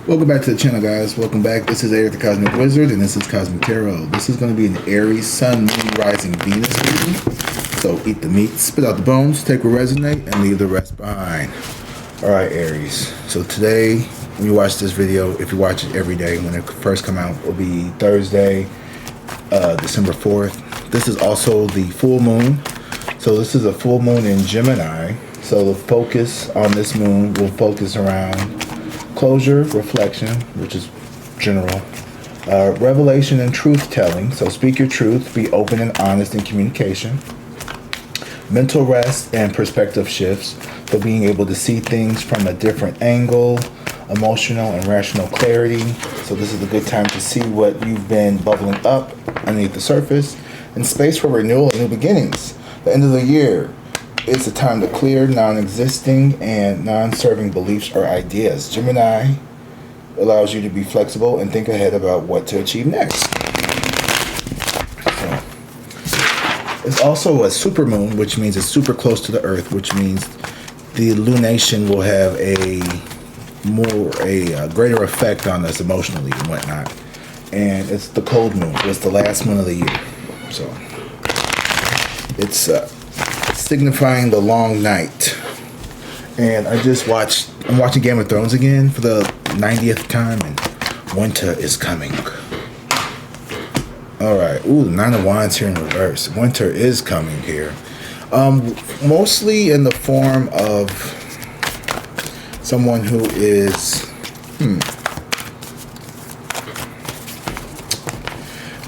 Welcome back to the channel, guys. Welcome back. This is Aries the Cosmic Wizard, and this is Cosmic Tarot. This is going to be an Aries, Sun, Moon, Rising, Venus reading. So eat the meat, spit out the bones, take what resonate, and leave the rest behind. Alright, Aries. So today, when you watch this video, if you watch it every day, when it first come out, it will be Thursday, December 4th. This is also the full moon. So this is a full moon in Gemini. So the focus on this moon will focus around closure, reflection, which is general, revelation and truth telling. So speak your truth, be open and honest in communication. Mental rest and perspective shifts. So being able to see things from a different angle, emotional and rational clarity. So this is a good time to see what you've been bubbling up underneath the surface. And space for renewal and new beginnings. The end of the year. It's a time to clear non-existing and non-serving beliefs or ideas. Gemini allows you to be flexible and think ahead about what to achieve next. So, it's also a supermoon, which means it's super close to the Earth, which means the lunation will have a greater effect on us emotionally and whatnot. And it's the cold moon. It's the last moon of the year. So it's signifying the long night. And I'm watching Game of Thrones again for the 90th time, and winter is coming. Alright, ooh, the Nine of Wands here in reverse. Winter is coming here. Mostly in the form of someone who is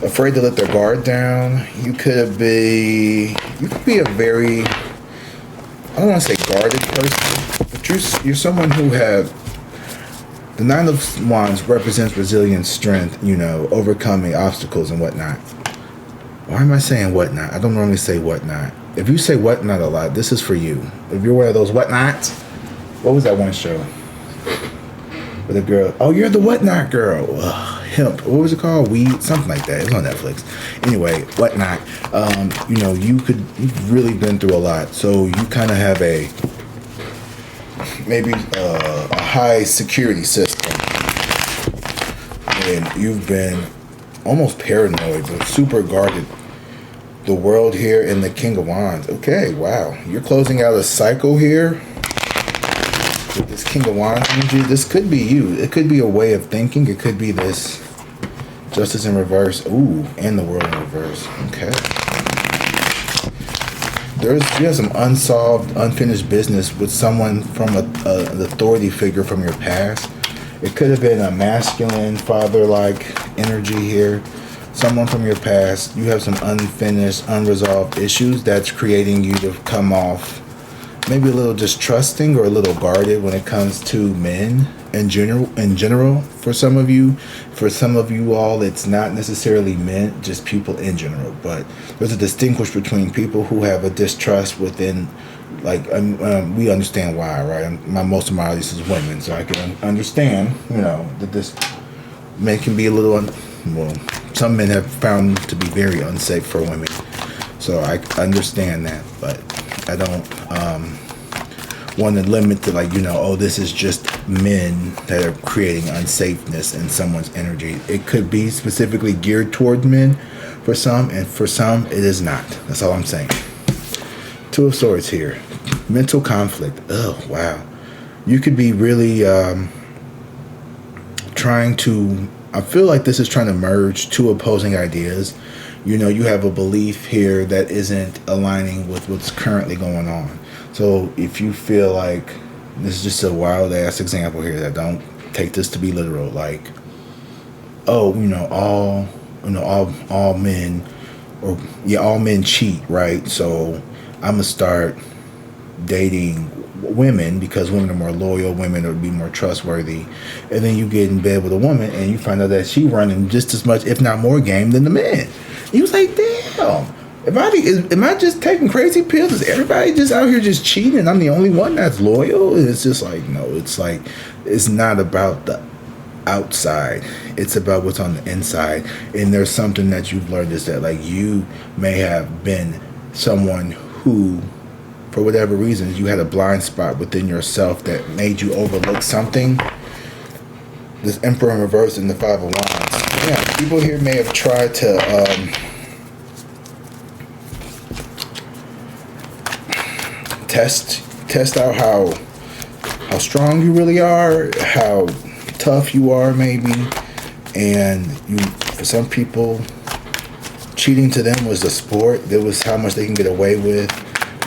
afraid to let their guard down. You could be a very, I don't want to say guarded person, but you're someone who the Nine of Wands represents resilience, strength, overcoming obstacles and whatnot. Why am I saying whatnot? I don't normally say whatnot. If you say whatnot a lot, this is for you. If you're one of those whatnots, what was that one show? With a girl, oh, you're the whatnot girl. Ugh. Hemp, what was it called? Weed, something like that. It was on Netflix. Anyway, whatnot. You've really been through a lot, so you kind of have maybe a high security system, and you've been almost paranoid, but super guarded. The World here and the King of Wands. Okay, wow, you're closing out a cycle here. With this King of Wands energy, this could be you. It could be a way of thinking. It could be this Justice in reverse. Ooh, and the World in reverse. Okay. You have some unsolved, unfinished business with someone from an authority figure from your past. It could have been a masculine, father-like energy here. Someone from your past. You have some unfinished, unresolved issues that's creating you to come off maybe a little distrusting or a little guarded when it comes to men in general. For some of you all, it's not necessarily men, just people in general. But there's a distinguish between people who have a distrust within, we understand why, right? Most of my audience is women, so I can understand, that this men can be a little, some men have found to be very unsafe for women. So I understand that, but I don't want to limit to this is just men that are creating unsafeness in someone's energy. It could be specifically geared toward men for some, and for some it is not. That's all I'm saying. Two of Swords here. Mental conflict. Oh, wow. You could be really I feel like this is trying to merge two opposing ideas. You have a belief here that isn't aligning with what's currently going on. So if you feel like, this is just a wild ass example here, that don't take this to be literal, all men, all men cheat, right? So I'm gonna start dating women because women are more loyal, women would be more trustworthy. And then you get in bed with a woman and you find out that she running just as much, if not more game than the man. He was like, damn, am I just taking crazy pills? Is everybody just out here just cheating and I'm the only one that's loyal? And it's just like, no, it's not about the outside. It's about what's on the inside. And there's something that you've learned is that you may have been someone who, for whatever reasons, you had a blind spot within yourself that made you overlook something This Emperor in reverse and the Five of Wands. Yeah, people here may have tried to test out how strong you really are, how tough you are maybe, and for some people, cheating to them was a sport. That was how much they can get away with.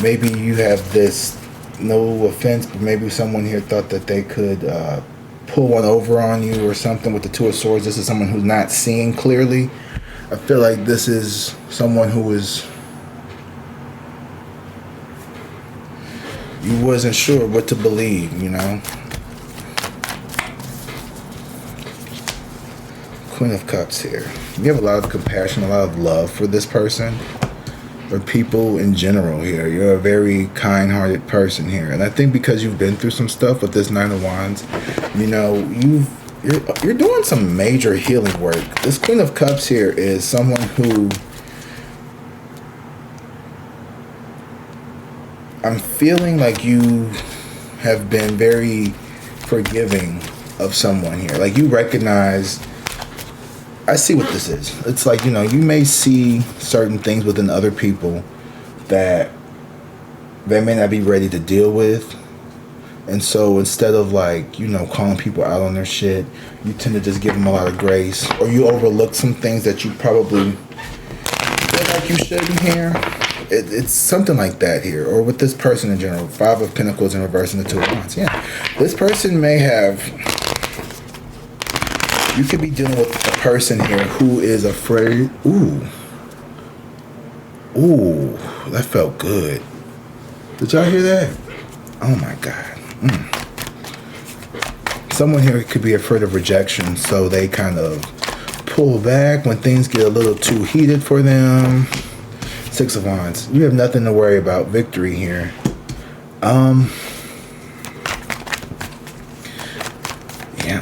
Maybe you have this, no offense, but maybe someone here thought that they could pull one over on you or something with the Two of Swords. This is someone who's not seeing clearly. I feel like this is someone who is, you wasn't sure what to believe, you know. Queen of Cups here. You have a lot of compassion, a lot of love for this person, or people in general here. You're a very kind-hearted person here, and I think because you've been through some stuff with this Nine of Wands, you know, you're doing some major healing work. This Queen of Cups here is someone who, I'm feeling like you have been very forgiving of someone here. Like you recognize, I see what this is. It's like, you know, you may see certain things within other people that they may not be ready to deal with. And so instead of like, you know, calling people out on their shit, you tend to just give them a lot of grace. Or you overlook some things that you probably feel like you shouldn't hear. It's something like that here. Or with this person in general. Five of Pentacles in reverse and the Two of Wands. Yeah. This person may have... You could be dealing with a person here who is afraid. Ooh. Ooh. That felt good. Did y'all hear that? Oh my God. Someone here could be afraid of rejection, so they kind of pull back when things get a little too heated for them. Six of Wands. You have nothing to worry about. Victory here. Yeah,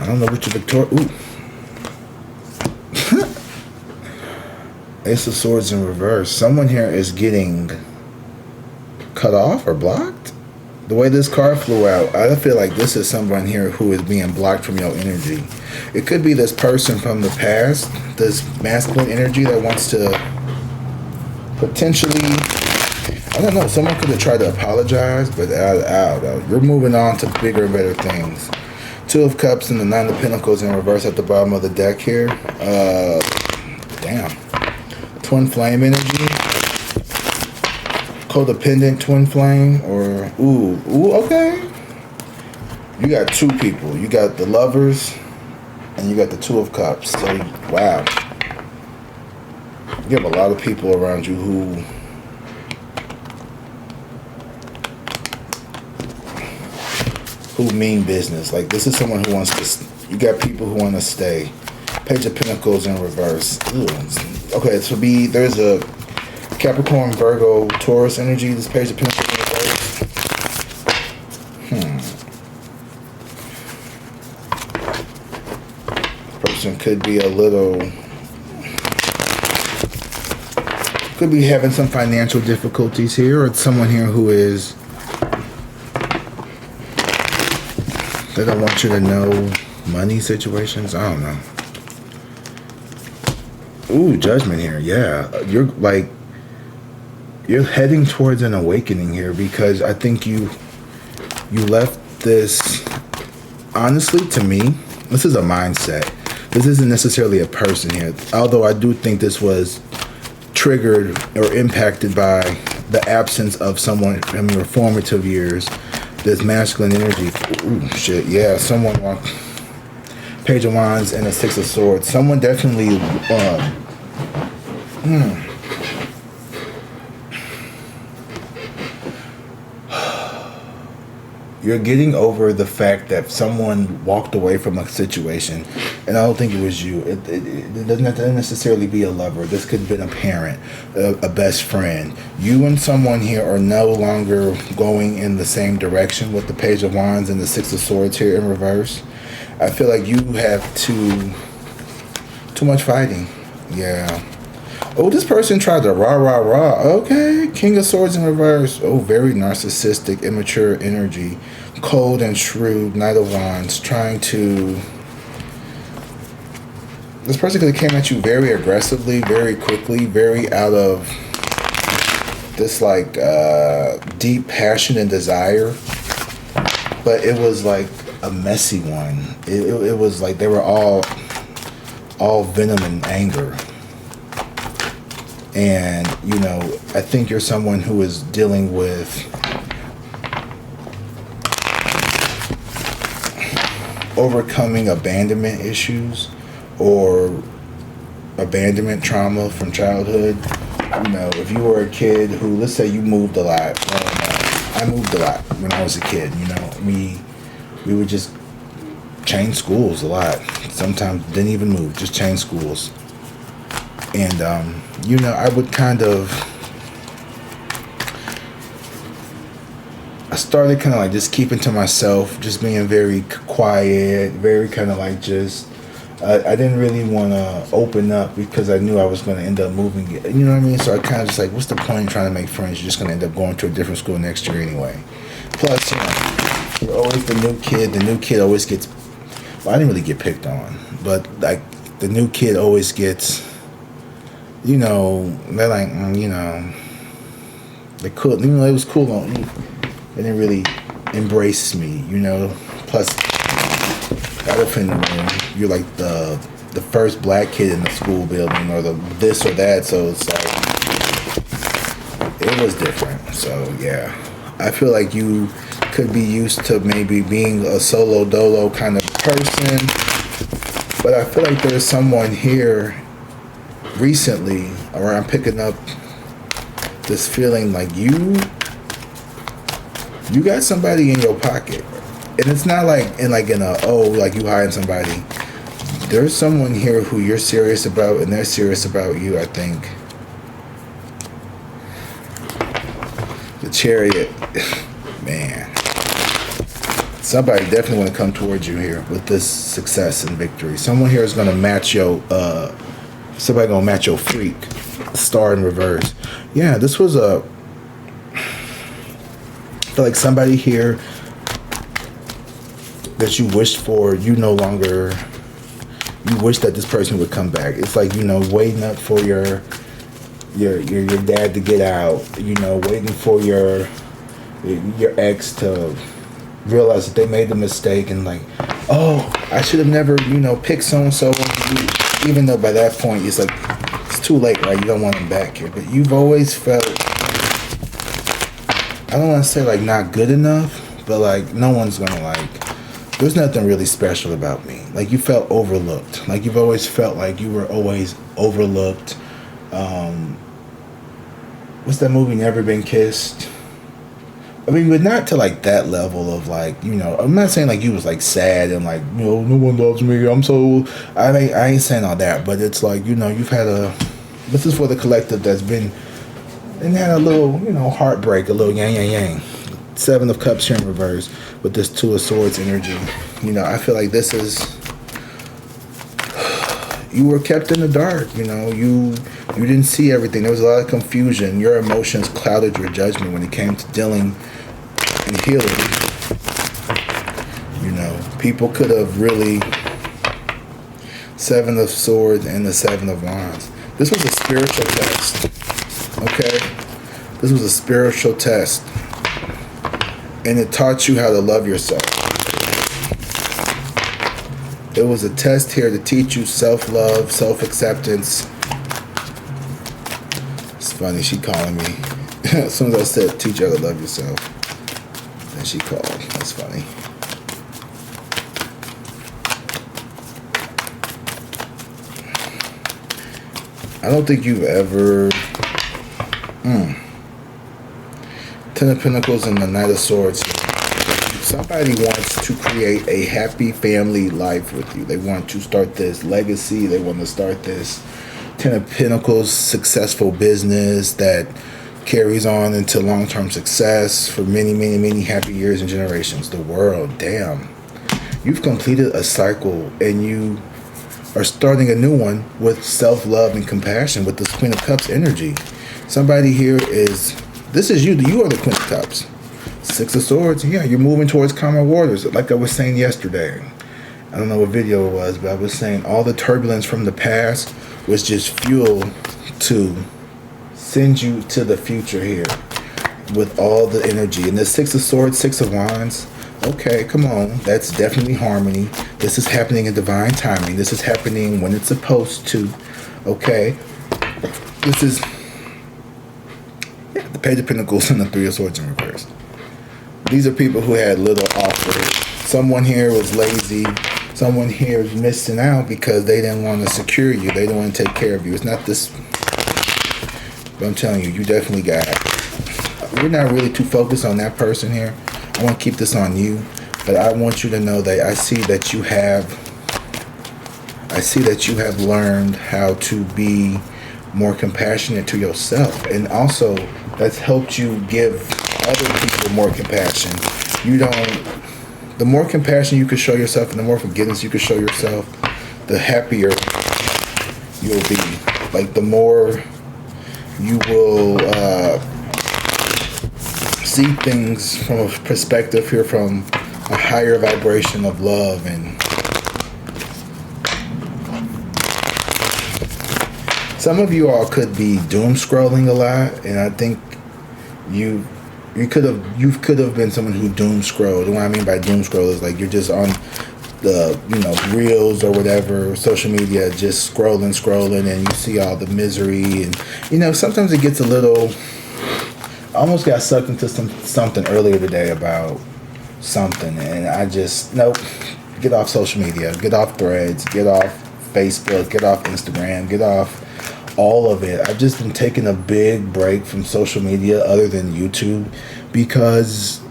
I don't know what your victory. Ooh. Ace of Swords in reverse. Someone here is getting cut off or blocked. The way this card flew out, I feel like this is someone here who is being blocked from your energy. It could be this person from the past, this masculine energy that wants to potentially, I don't know, someone could have tried to apologize, but you're moving on to bigger and better things. Two of Cups and the Nine of Pentacles in reverse at the bottom of the deck here. Damn. Twin flame energy. Codependent twin flame, or ooh, okay. You got two people. You got the Lovers and you got the Two of Cups. So wow. You have a lot of people around you who mean business. Like this is someone who wants to, you got people who want to stay. Page of Pentacles in reverse. Ooh. Okay, so there's a Capricorn, Virgo, Taurus energy. This Page of Pentacles in reverse. Person could be could be having some financial difficulties here, or it's someone here who is, they don't want you to know money situations. I don't know. Ooh, Judgment here. Yeah, you're heading towards an awakening here, because I think you left this, honestly, to me, this is a mindset. This isn't necessarily a person here, although I do think this was triggered or impacted by the absence of someone from your formative years. This masculine energy. Ooh, shit, yeah, someone walked. Page of Wands and a Six of Swords. Someone definitely you're getting over the fact that someone walked away from a situation, and I don't think it was you. It doesn't have to necessarily be a lover. This could have been a parent, a best friend. You and someone here are no longer going in the same direction with the Page of Wands and the Six of Swords here in reverse. I feel like you have too much fighting. Yeah. Oh, this person tried to rah. Okay. King of Swords in reverse. Oh, very narcissistic, immature energy. Cold and shrewd. Knight of Wands. Trying to This person could have came at you very aggressively, very quickly, very out of this like deep passion and desire. But it was like a messy one. It was like they were all venom and anger. And, you know, I think you're someone who is dealing with overcoming abandonment issues or abandonment trauma from childhood. You know, if you were a kid who, let's say you moved a lot. I moved a lot when I was a kid, you know. We would just change schools a lot. Sometimes didn't even move, just change schools. And, you know, I would I started kind of like just keeping to myself, just being very quiet, very kind of like just, I didn't really want to open up because I knew I was going to end up moving. You know what I mean? So I kind of just like, what's the point in trying to make friends? You're just going to end up going to a different school next year anyway. Plus, you know, you're always the new kid. The new kid always gets, well, I didn't really get picked on, but like the new kid always gets, you know, they're like, you know, they cool. You know, it was cool on me. They didn't really embrace me, you know. Plus, elephant in the room, you're like the first black kid in the school building, or the this or that. So it's like it was different. So yeah, I feel like you could be used to maybe being a solo dolo kind of person, but I feel like there's someone here recently, or I'm picking up this feeling like you got somebody in your pocket, and it's not like in a like you hiding somebody. There's someone here who you're serious about, and they're serious about you. I think the Chariot, man. Somebody definitely want to come towards you here with this success and victory. Someone here is going to match your somebody gonna match your freak. Star in reverse. Yeah, this was I feel like somebody here that you wished for, you no longer, you wish that this person would come back. It's like, you know, waiting up for your dad to get out, you know, waiting for your ex to realize that they made the mistake, and like, oh, I should have never, you know, picked so-and-so, even though by that point it's like, it's too late, right? You don't want them back here. But you've always felt, I don't want to say like not good enough, but like no one's gonna like, there's nothing really special about me. Like you felt overlooked. Like you've always felt like you were always overlooked. What's that movie, Never Been Kissed? I mean, but not to like that level of like, you know, I'm not saying like you was like sad and like, you know, no one loves me, I'm so, I ain't saying all that, but it's like, you know, you've had this is for the collective that's been, and had a little, you know, heartbreak, a little yang. 7 of Cups here in reverse with this 2 of Swords energy. You know, I feel like this is, you were kept in the dark, you know, you didn't see everything. There was a lot of confusion. Your emotions clouded your judgment when it came to dealing and healing. You know, people could have really, 7 of Swords and the 7 of Wands. This was a spiritual test, okay? This was a spiritual test. And it taught you how to love yourself. It was a test here to teach you self-love, self-acceptance. It's funny, she calling me. As soon as I said, teach you how to love yourself, then she called. That's funny. I don't think you've ever... 10 of Pentacles and the Knight of Swords. Somebody wants to create a happy family life with you. They want to start this legacy. They want to start this 10 of Pentacles successful business that carries on into long-term success for many, many, many happy years and generations. The world, damn. You've completed a cycle and you are starting a new one with self-love and compassion with this Queen of Cups energy. Somebody here is, this is you. You are the Queen of Cups. 6 of Swords. Yeah, you're moving towards calmer waters, like I was saying yesterday. I don't know what video it was, but I was saying all the turbulence from the past was just fuel to send you to the future here with all the energy. And the Six of Swords, Six of Wands, okay, come on. That's definitely harmony. This is happening in divine timing. This is happening when it's supposed to. Okay. This is the Page of Pentacles and the Three of Swords in reverse. These are people who had little offers. Someone here was lazy. Someone here is missing out because they didn't want to secure you. They didn't want to take care of you. It's not this. But I'm telling you, you definitely got it. We're not really too focused on that person here. I want to keep this on you. But I want you to know that I see that you have learned how to be more compassionate to yourself. And also, that's helped you give other people more compassion. The more compassion you can show yourself and the more forgiveness you can show yourself, the happier you'll be. Like, the more you will see things from a perspective here, from a higher vibration of love. And some of you all could be doom scrolling a lot, and I think you could have been someone who doom scrolled. And what I mean by doom scroll is like you're just on the reels or whatever, social media, just scrolling, and you see all the misery. And sometimes it gets a little. I almost got sucked into something earlier today about something, and I just nope. Get off social media. Get off Threads. Get off Facebook. Get off Instagram. Get off all of it. I've just been taking a big break from social media other than YouTube because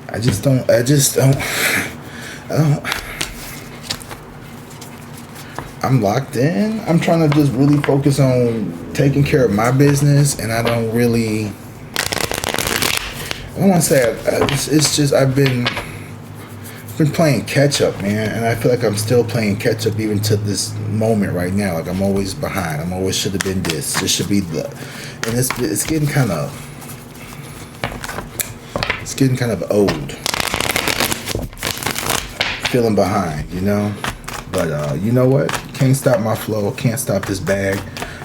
I don't. I'm locked in. I'm trying to just really focus on taking care of my business, and I don't want to say it's just I've been playing catch up, man, and I feel like I'm still playing catch up even to this moment right now. Like, I'm always behind. I'm always should have been this. This should be and it's getting kind of old. Feeling behind, But you know what? Can't stop my flow. Can't stop this bag.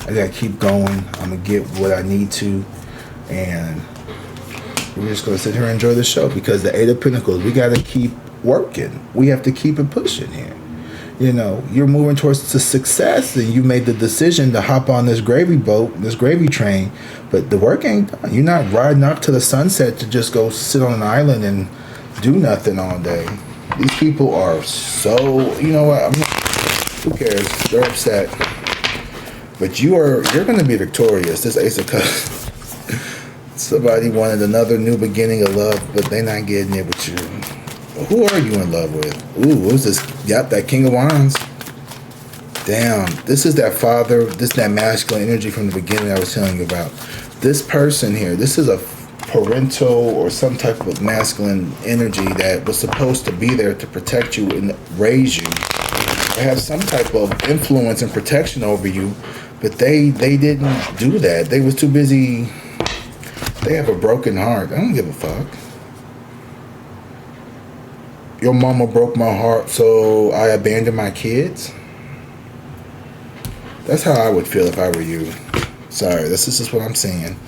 I gotta keep going. I'm gonna get what I need to, and we're just gonna sit here and enjoy the show because the Eight of Pentacles. We gotta keep working. We have to keep it pushing here. You're moving towards the success, and you made the decision to hop on this gravy boat, this gravy train, but the work ain't done. You're not riding up to the sunset to just go sit on an island and do nothing all day. These people are so, you know what, who cares? They're upset. But you're going to be victorious. This Ace of Cups. Somebody wanted another new beginning of love, but they're not getting it with you. Who are you in love with? Ooh, who's this? Yep, that King of Wands. Damn, this is that father, that masculine energy from the beginning I was telling you about. This person here, this is a parental or some type of masculine energy that was supposed to be there to protect you and raise you. They have some type of influence and protection over you, but they didn't do that. They was too busy. They have a broken heart. I don't give a fuck. Your mama broke my heart, so I abandoned my kids. That's how I would feel if I were you. Sorry, this is just what I'm saying.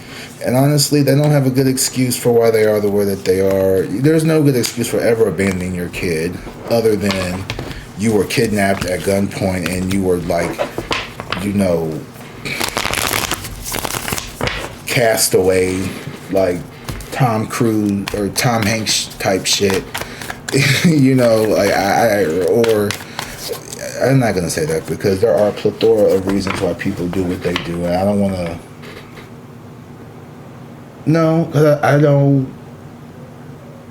And honestly, they don't have a good excuse for why they are the way that they are. There's no good excuse for ever abandoning your kid other than you were kidnapped at gunpoint and you were cast away like Tom Cruise or Tom Hanks type shit. I'm not gonna say that because there are a plethora of reasons why people do what they do, and I don't want to. No,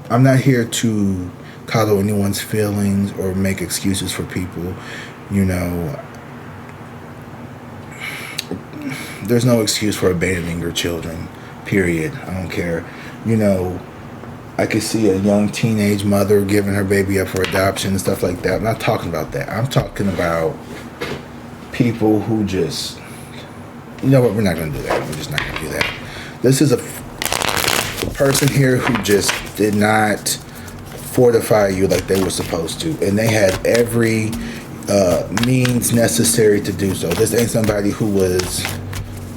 I'm not here to coddle anyone's feelings or make excuses for people. There's no excuse for abandoning your children. Period. I don't care. I could see a young teenage mother giving her baby up for adoption and stuff like that. I'm not talking about that. I'm talking about people who just, we're not going to do that. We're just not going to do that. This is person here who just did not fortify you like they were supposed to, and they had every means necessary to do so. This ain't somebody who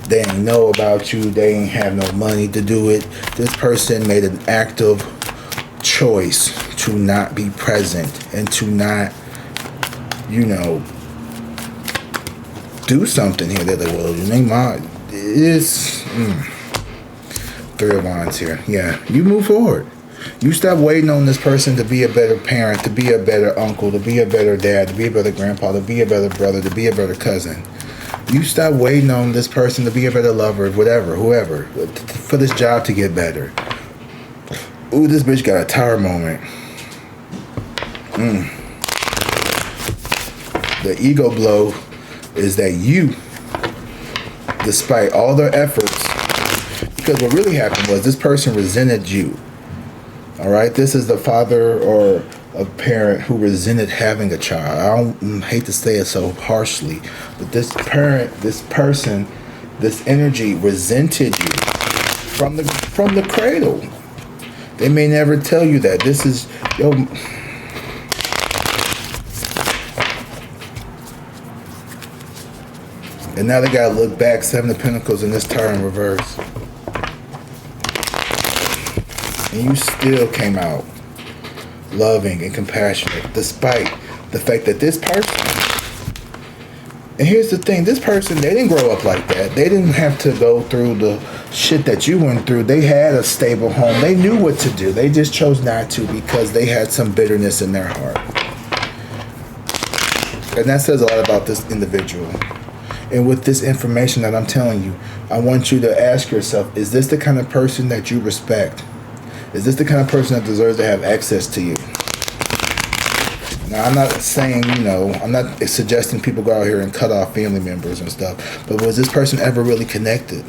they ain't know about you, they ain't have no money to do it. This person made an active choice to not be present and to not, do something here. They're like, well, it's Three of Wands here. Yeah, you move forward. You stop waiting on this person to be a better parent, to be a better uncle, to be a better dad, to be a better grandpa, to be a better brother, to be a better cousin. You stop waiting on this person to be a better lover, whatever, whoever, for this job to get better. Ooh, this bitch got a tower moment. The ego blow is that you, despite all their efforts, because what really happened was this person resented you. All right, this is the father or a parent who resented having a child. I don't hate to say it so harshly, but this person, this energy resented you from the cradle. They may never tell you that. This is yo. And now they gotta look back. Seven of Pentacles in this Tower in reverse. And you still came out loving and compassionate, despite the fact that this person, and here's the thing, this person, they didn't grow up like that. They didn't have to go through the shit that you went through. They had a stable home. They knew what to do. They just chose not to because they had some bitterness in their heart. And that says a lot about this individual. And with this information that I'm telling you, I want you to ask yourself, is this the kind of person that you respect? Is this the kind of person that deserves to have access to you? Now, I'm not saying, I'm not suggesting people go out here and cut off family members and stuff, but was this person ever really connected?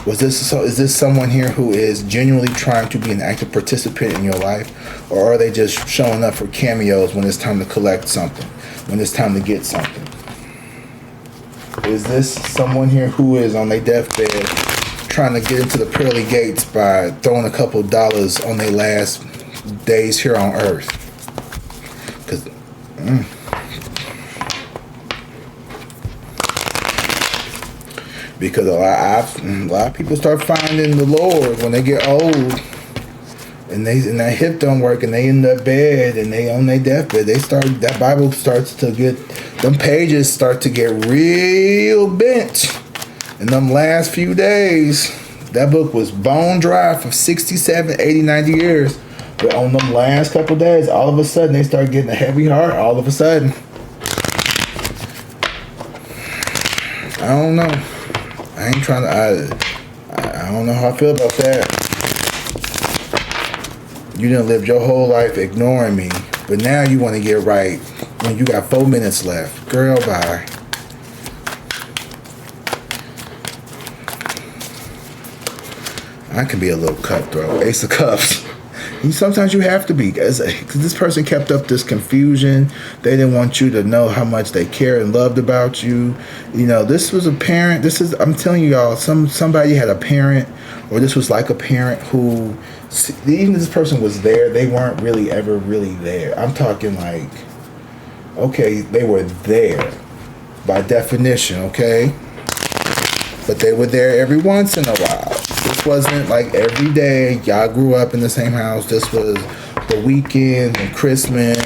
Is this someone here who is genuinely trying to be an active participant in your life? Or are they just showing up for cameos when it's time to collect something, when it's time to get something? Is this someone here who is on their deathbed trying to get into the pearly gates by throwing a couple dollars on their last days here on earth? Because a lot of people start finding the Lord when they get old, and that hip don't work, and they in their bed and they on their deathbed. That Bible starts to get, them pages start to get real bent. In them last few days, that book was bone dry for 60, 70, 80, 90 years. But on them last couple days, all of a sudden, they start getting a heavy heart. All of a sudden. I don't know. I ain't trying to, I don't know how I feel about that. You done lived your whole life ignoring me, but now you want to get right when you got 4 minutes left. Girl, bye. I can be a little cutthroat. Ace of Cups. Sometimes you have to be, because this person kept up this confusion. They didn't want you to know how much they cared and loved about you. This was a parent. I'm telling you y'all, somebody had a parent, or this was like a parent who, even if this person was there, they weren't really ever really there. I'm talking like, okay, they were there by definition, okay? But they were there every once in a while. This wasn't like every day. Y'all grew up in the same house. This was the weekend and Christmas.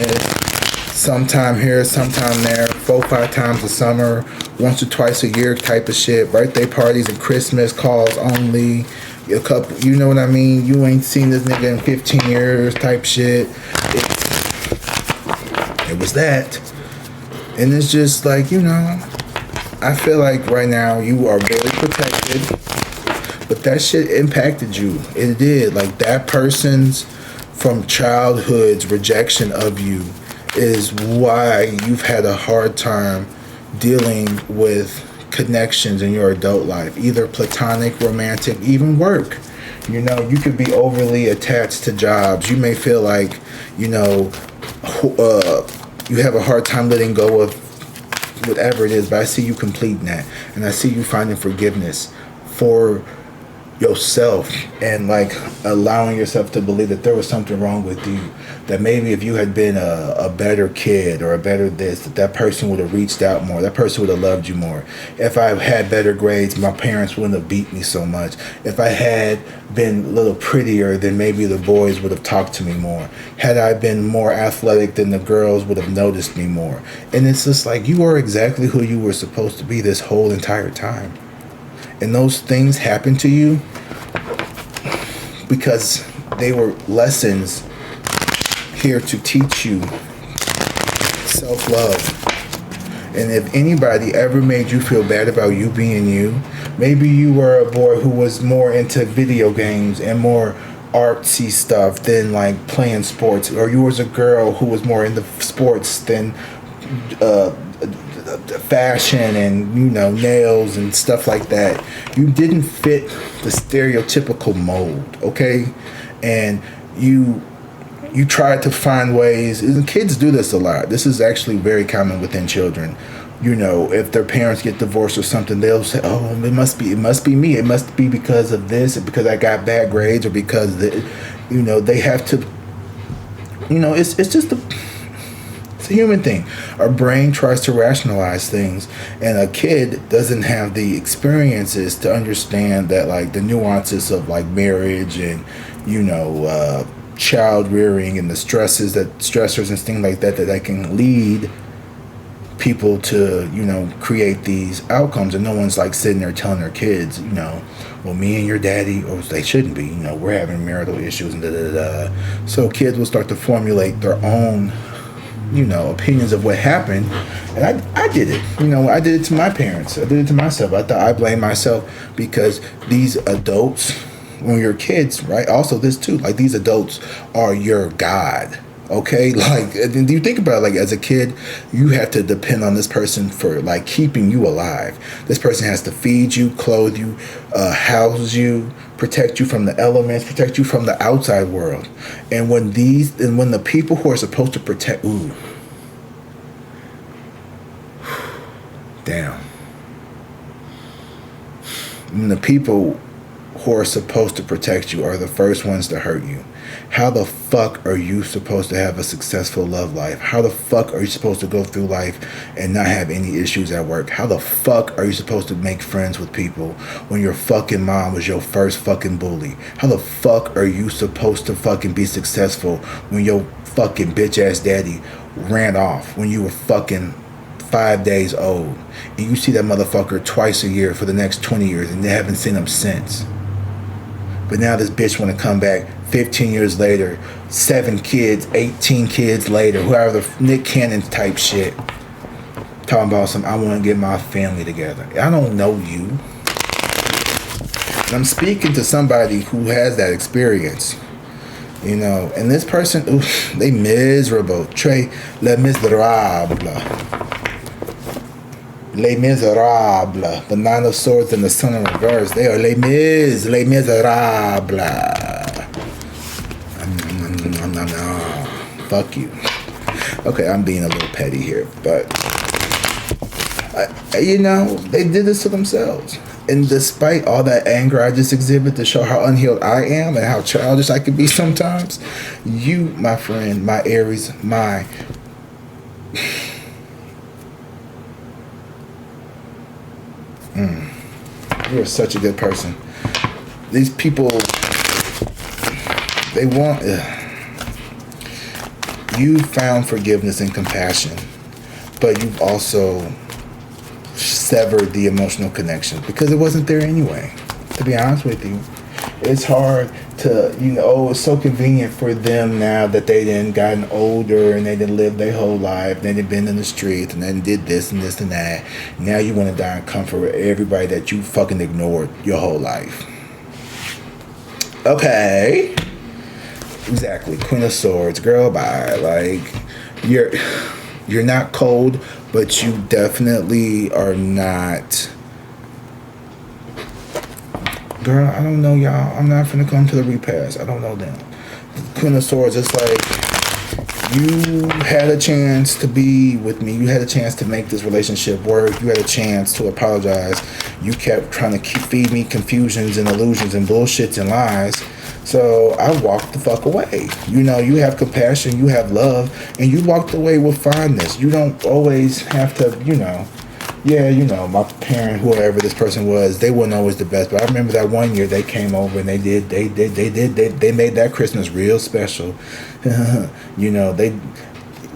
Sometime here, sometime there. 4, 5 times a summer. Once or twice a year type of shit. Birthday parties and Christmas calls only. A couple, you know what I mean? You ain't seen this nigga in 15 years type shit. It was that. And it's just like, I feel like right now you are very protected, but that shit impacted you. It did. Like, that person's from childhood's rejection of you is why you've had a hard time dealing with connections in your adult life, either platonic, romantic, even work. You could be overly attached to jobs. You may feel like, you have a hard time letting go of whatever it is, but I see you completing that, and I see you finding forgiveness for yourself and like allowing yourself to believe that there was something wrong with you, that maybe if you had been a better kid or a better this, that person would have reached out more, that person would have loved you more. If I had better grades, my parents wouldn't have beat me so much. If I had been a little prettier, then maybe the boys would have talked to me more. Had I been more athletic, then the girls would have noticed me more. And it's just like, you are exactly who you were supposed to be this whole entire time. And those things happen to you because they were lessons here to teach you self-love. And if anybody ever made you feel bad about you being you, maybe you were a boy who was more into video games and more artsy stuff than like playing sports, or you was a girl who was more into sports than fashion and, you know, nails and stuff like that. You didn't fit the stereotypical mold, okay? And you tried to find ways, and kids do this a lot. This is actually very common within children. You know, if their parents get divorced or something, they'll say, oh, it must be me. It must be because of this, or because I got bad grades, or because, you know, they have to, you know, it's just it's a human thing. Our brain tries to rationalize things, and a kid doesn't have the experiences to understand that, like, the nuances of like marriage and, you know, child rearing and the stressors and things like that can lead people to, you know, create these outcomes. And no one's like sitting there telling their kids, you know, well, me and your daddy, or they shouldn't be, you know, we're having marital issues and da da da. So kids will start to formulate their own, you know, opinions of what happened. And I did it. You know, I did it to my parents. I did it to myself. I thought I blamed myself because these adults, when you're kids, right? Also this too, like, these adults are your God. Okay, like, do you think about it, like, as a kid, you have to depend on this person for like keeping you alive. This person has to feed you, clothe you, house you, protect you from the elements, protect you from the outside world. And when the people who are supposed to protect, damn, when the people who are supposed to protect you are the first ones to hurt you, how the fuck are you supposed to have a successful love life? How the fuck are you supposed to go through life and not have any issues at work? How the fuck are you supposed to make friends with people when your fucking mom was your first fucking bully? How the fuck are you supposed to fucking be successful when your fucking bitch ass daddy ran off when you were fucking 5 days old, and you see that motherfucker twice a year for the next 20 years and they haven't seen him since? But now this bitch want to come back 15 years later, 7 kids, 18 kids later, whoever, the Nick Cannon type shit, talking about some, I want to get my family together. I don't know you. And I'm speaking to somebody who has that experience, you know. And this person, they miserable. Très les miserables. Les Miserables, the Nine of Swords and the Sun in reverse. They are les Miserables. Fuck you. Okay, I'm being a little petty here, but you know, they did this to themselves. And despite all that anger I just exhibit to show how unhealed I am and how childish I can be sometimes, you, my friend, my Aries, you're such a good person. These people, they want, you found forgiveness and compassion, but you've also severed the emotional connection because it wasn't there anyway. To be honest with you, it's hard to, you know, it's so convenient for them now that they done gotten older and they done lived their whole life, they done been in the streets and then did this and this and that. Now you want to die in comfort with everybody that you fucking ignored your whole life. Okay. Exactly. Queen of Swords. Girl, bye. Like, you're not cold, but you definitely are not. Girl, I don't know, y'all. I'm not finna come to the repass. I don't know them. Queen of Swords, it's like, you had a chance to be with me. You had a chance to make this relationship work. You had a chance to apologize. You kept trying to feed me confusions and illusions and bullshits and lies. So I walked the fuck away. You know, you have compassion, you have love, and you walked away with fondness. You don't always have to, you know. Yeah, you know, my parent, whoever this person was, they weren't always the best. But I remember that one year they came over and they made that Christmas real special. You know, and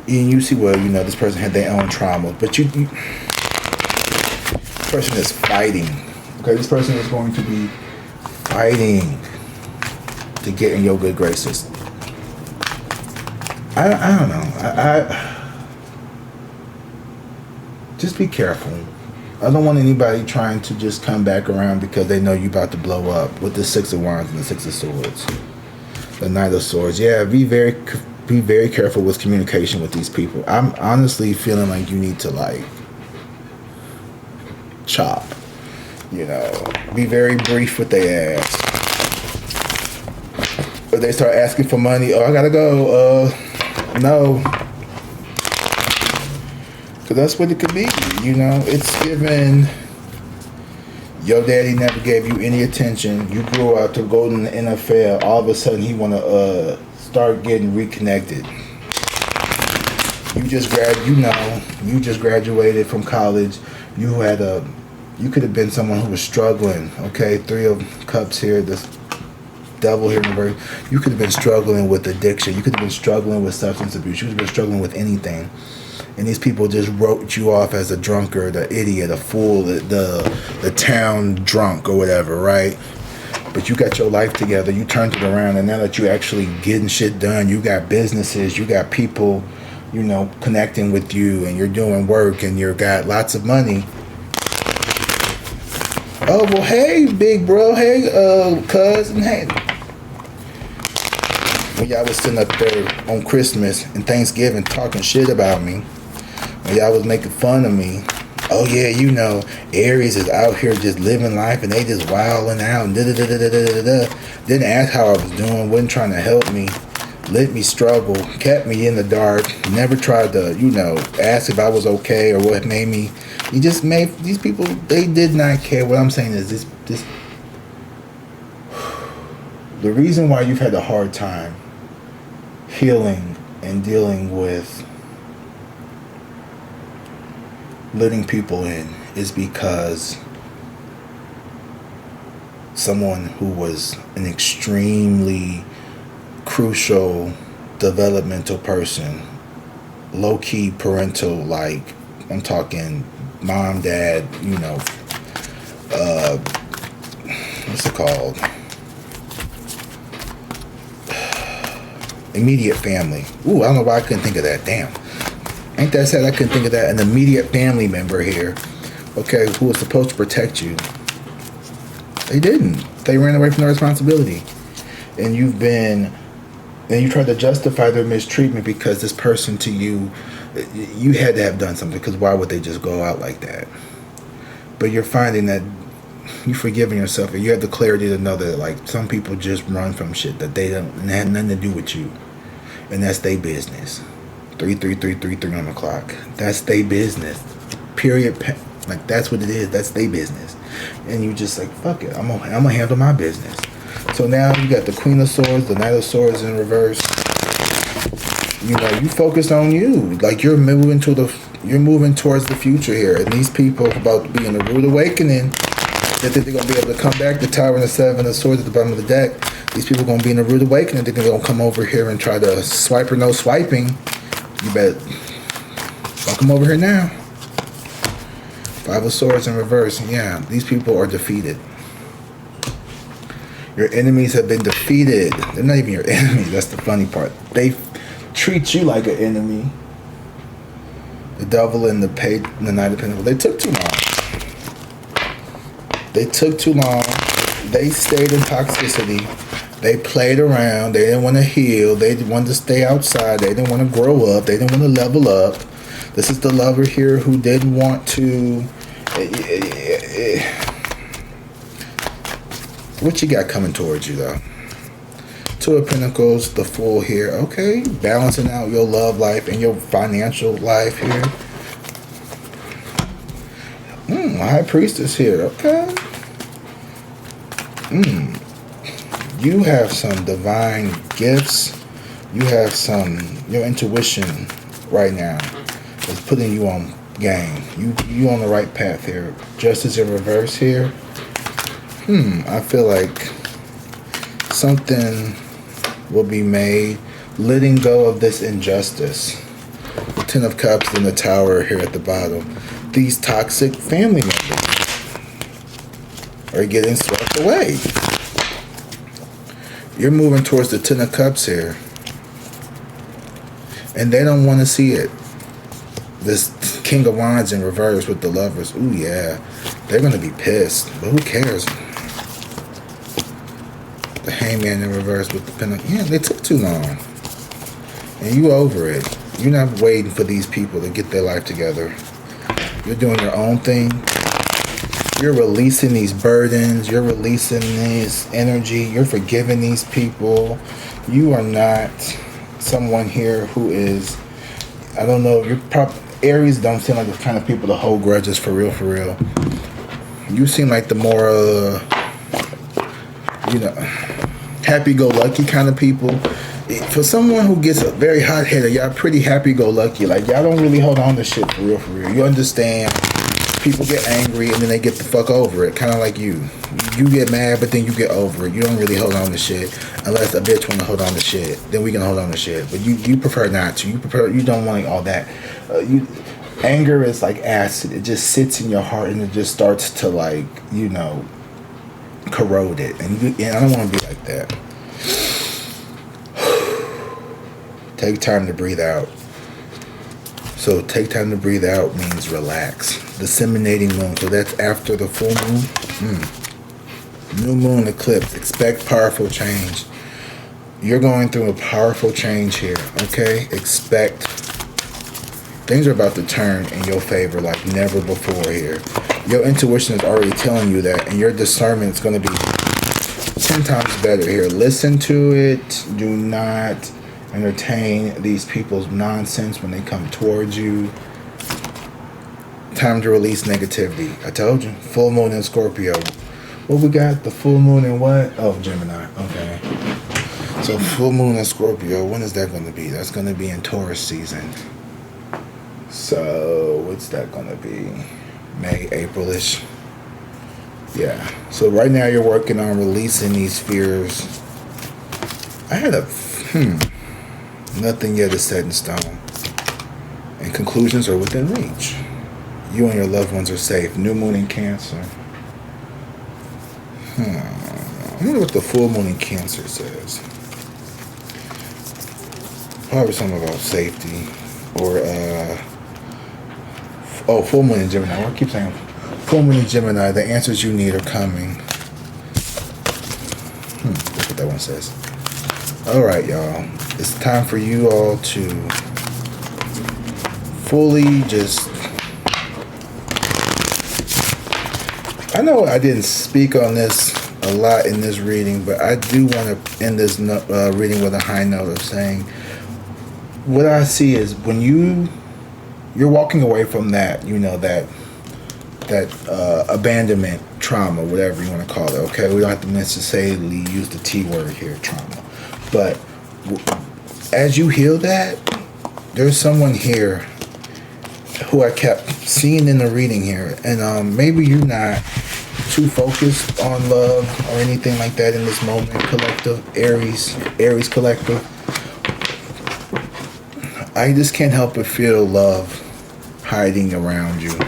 you see, well, you know, this person had their own trauma, but this person is fighting. Okay, this person is going to be fighting to get in your good graces. I don't know. I just be careful. I don't want anybody trying to just come back around because they know you about to blow up with the Six of Wands and the Six of Swords, the Knight of Swords. Yeah, be very careful with communication with these people. I'm honestly feeling like you need to like chop. You know, be very brief with their ass. If they start asking for money, oh, I gotta go. No. Because that's what it could be, you know. It's given, your daddy never gave you any attention. You grew up to go in the NFL. All of a sudden, he want to start getting reconnected. You just graduated from college. You could have been someone who was struggling. Okay, Three of Cups here, this Devil here in reverse. You could have been struggling with addiction. You could have been struggling with substance abuse. You could have been struggling with anything. And these people just wrote you off as a drunkard, an idiot, a fool, the town drunk or whatever, right? But you got your life together. You turned it around, and now that you actually getting shit done, you got businesses, you got people, you know, connecting with you, and you're doing work, and you got lots of money. Oh, well, hey, big bro. Hey, cousin. Hey. When y'all was sitting up there on Christmas and Thanksgiving talking shit about me, when y'all was making fun of me, oh yeah, you know, Aries is out here just living life and they just wilding out and da-da-da-da-da-da-da. Didn't ask how I was doing, wasn't trying to help me, let me struggle, kept me in the dark, never tried to, you know, ask if I was okay or what made me. You just made these people, they did not care. What I'm saying is this the reason why you've had a hard time healing and dealing with letting people in is because someone who was an extremely crucial developmental person, low-key parental, like I'm talking mom, dad, you know, what's it called? Immediate family. Ooh, I don't know why I couldn't think of that. Damn. Ain't that sad? I couldn't think of that. An immediate family member here, okay, who was supposed to protect you. They didn't. They ran away from their responsibility. And you tried to justify their mistreatment because this person to you, you had to have done something, because why would they just go out like that? But you're finding that you've forgiven yourself, and you have the clarity to know that, like, some people just run from shit that they don't have nothing to do with you, and that's their business. 33333 on the clock. That's their business. Period. Like, that's what it is. That's their business. And you just like, fuck it. I'm gonna handle my business. So now you got the Queen of Swords, the Knight of Swords in reverse. You know, you focus on you. Like, you're moving towards the future here. And these people about to be in a rude awakening. They think they're gonna be able to come back. The Tower and the Seven of Swords at the bottom of the deck. These people are gonna be in a rude awakening. They're gonna come over here and try to swipe or no swiping. You bet. Welcome over here now. Five of Swords in reverse. Yeah, these people are defeated. Your enemies have been defeated. They're not even your enemies. That's the funny part. They treat you like an enemy. The Devil and the Page and the Knight of Pentacles. They took too long. They stayed in toxicity. They played around. They didn't want to heal. They wanted to stay outside. They didn't want to grow up. They didn't want to level up. This is the lover here who didn't want to. What you got coming towards you, though? Two of Pentacles, the Fool here. Okay, balancing out your love life and your financial life here. High Priestess here. Okay. You have some divine gifts. You have your intuition right now is putting you on game. You on the right path here. Justice in reverse here. I feel like something will be made. Letting go of this injustice. The Ten of Cups and the Tower here at the bottom. These toxic family members are getting swept away. You're moving towards the Ten of Cups here. And they don't want to see it. This King of Wands in reverse with the Lovers. Ooh, yeah. They're going to be pissed. But who cares? The Hangman in reverse with the Pentacle. Yeah, they took too long. And you over it. You're not waiting for these people to get their life together. You're doing your own thing. You're releasing these burdens. You're releasing this energy. You're forgiving these people. You are not someone here who is, I don't know, Aries don't seem like the kind of people to hold grudges for real, for real. You seem like the more, happy-go-lucky kind of people. For someone who gets very hot-headed, y'all pretty happy-go-lucky. Like, y'all don't really hold on to shit for real, for real. You understand people get angry and then they get the fuck over it. Kind of like you. You get mad, but then you get over it. You don't really hold on to shit unless a bitch want to hold on to shit. Then we can hold on to shit. But you prefer not to. You don't want all that. Anger is like acid. It just sits in your heart and it just starts to corrode it. And I don't want to be like that. Take time to breathe out. So take time to breathe out means relax. Disseminating moon. So that's after the full moon. New moon eclipse. Expect powerful change. You're going through a powerful change here. Okay? Expect. Things are about to turn in your favor like never before here. Your intuition is already telling you that. And your discernment is going to be 10 times better here. Listen to it. Do not entertain these people's nonsense when they come towards you. Time to release negativity. I told you. Full moon in Scorpio. What we got? The full moon in what? Oh, Gemini. Okay. So full moon in Scorpio. When is that going to be? That's going to be in Taurus season. So what's that going to be? May, April-ish. Yeah. So right now you're working on releasing these fears. I had nothing yet is set in stone. And conclusions are within reach. You and your loved ones are safe. New moon in Cancer. I wonder what the full moon in Cancer says. Probably something about safety. Or, full moon in Gemini. I keep saying full moon in Gemini. The answers you need are coming. That's what that one says. Alright, y'all. It's time for you all to fully just... I know I didn't speak on this a lot in this reading, but I do want to end this reading with a high note of saying, what I see is when you're walking away from that, that abandonment trauma, whatever you want to call it, okay? We don't have to necessarily use the T word here, trauma. But as you heal that, there's someone here who I kept seeing in the reading here. And maybe you're not too focused on love or anything like that in this moment, collective, Aries collective. I just can't help but feel love hiding around you.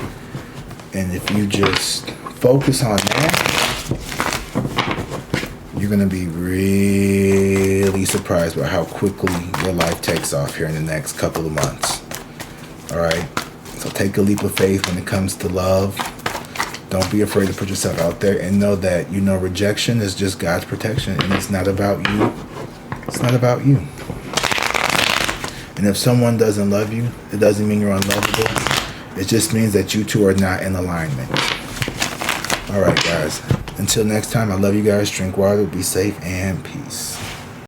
And if you just focus on that, you're going to be really surprised by how quickly your life takes off here in the next couple of months. Alright? So take a leap of faith when it comes to love. Don't be afraid to put yourself out there and know that, rejection is just God's protection and it's not about you. It's not about you. And if someone doesn't love you, it doesn't mean you're unlovable. It just means that you two are not in alignment. Alright, guys. Until next time, I love you guys. Drink water, be safe, and peace.